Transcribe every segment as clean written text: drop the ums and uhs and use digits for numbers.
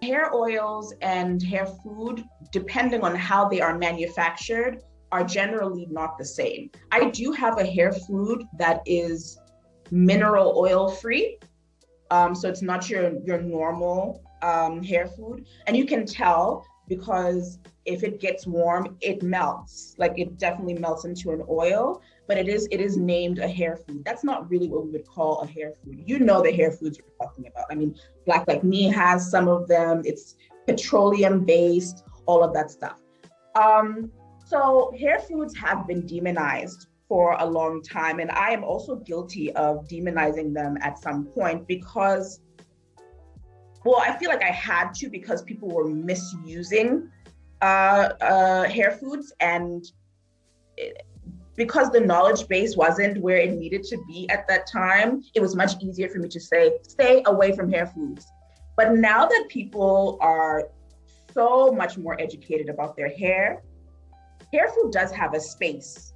Hair oils and hair food, depending on how they are manufactured, are generally not the same. I do have a hair food that is mineral oil free. So it's not your normal hair food. And you can tell because if it gets warm, it melts. Like it definitely melts into an oil, but it is named a hair food. That's not really what we would call a hair food. You know the hair foods we're talking about. I mean, Black Like Me has some of them. It's petroleum based, all of that stuff. So hair foods have been demonized for a long time. And I am also guilty of demonizing them at some point because, well, I feel like I had to because people were misusing hair foods, and because the knowledge base wasn't where it needed to be at that time, it was much easier for me to say, stay away from hair foods. But now that people are so much more educated about their hair food does have a space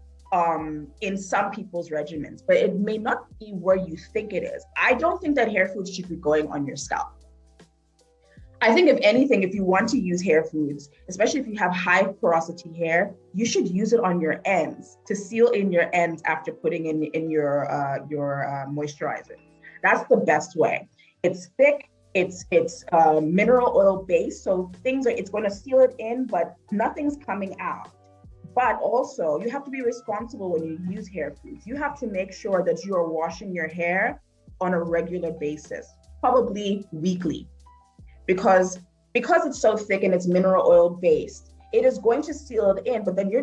in some people's regimens, but it may not be where you think it is. I don't think that hair foods should be going on your scalp. I think if anything, if you want to use hair foods, especially if you have high porosity hair, you should use it on your ends to seal in your ends after putting in your moisturizer. That's the best way. It's thick, it's mineral oil based, so it's going to seal it in, but nothing's coming out. But also, you have to be responsible when you use hair foods. You have to make sure that you are washing your hair on a regular basis, probably weekly. Because it's so thick and it's mineral oil based, it is going to seal it in, but then your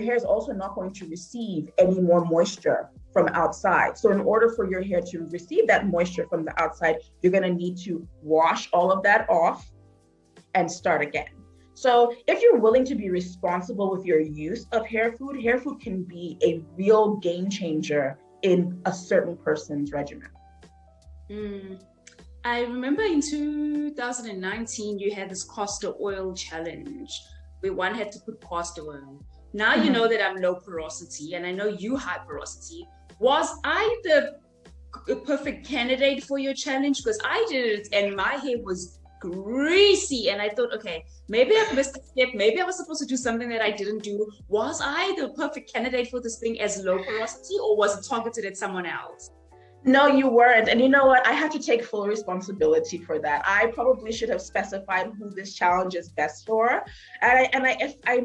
hair is also not going to receive any more moisture from outside. So in order for your hair to receive that moisture from the outside, you're going to need to wash all of that off and start again. So if you're willing to be responsible with your use of hair food can be a real game changer in a certain person's regimen. I remember in 2019, you had this castor oil challenge where one had to put castor oil. Now you know that I'm low porosity and I know you high porosity. Was I the perfect candidate for your challenge? Because I did it and my hair was greasy and I thought, okay, maybe I've missed a step. Maybe I was supposed to do something that I didn't do. Was I the perfect candidate for this thing as low porosity, or was it targeted at someone else? No, you weren't. And you know what? I have to take full responsibility for that. I probably should have specified who this challenge is best for. I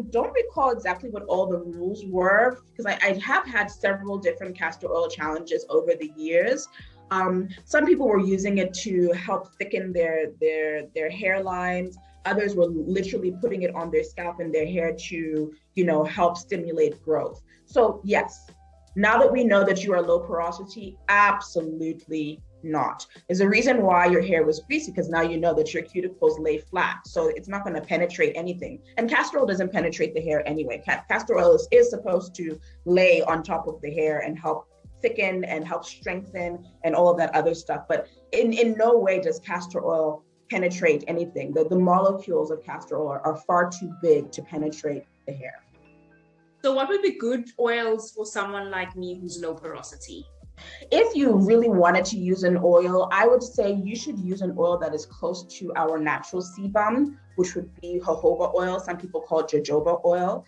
don't recall exactly what all the rules were, because I have had several different castor oil challenges over the years. Some people were using it to help thicken their hairlines. Others were literally putting it on their scalp and their hair to, help stimulate growth. So yes, now that we know that you are low porosity, absolutely not. There's a reason why your hair was greasy, because now you know that your cuticles lay flat, so it's not going to penetrate anything. And castor oil doesn't penetrate the hair anyway. Castor oil is supposed to lay on top of the hair and help thicken and help strengthen and all of that other stuff. But in no way does castor oil penetrate anything. The molecules of castor oil are far too big to penetrate the hair. So what would be good oils for someone like me who's low porosity? If you really wanted to use an oil, I would say you should use an oil that is close to our natural sebum, which would be jojoba oil. Some people call it jojoba oil.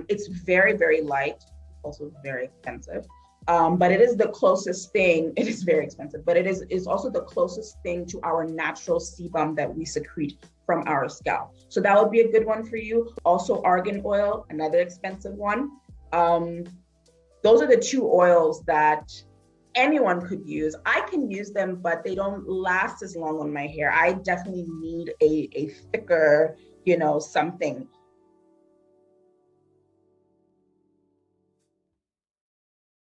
It's very, very light, also very expensive. But it is the closest thing. It is very expensive, but it's also the closest thing to our natural sebum that we secrete from our scalp. So that would be a good one for you. Also argan oil, another expensive one. Those are the two oils that anyone could use. I can use them, but they don't last as long on my hair. I definitely need a thicker, something.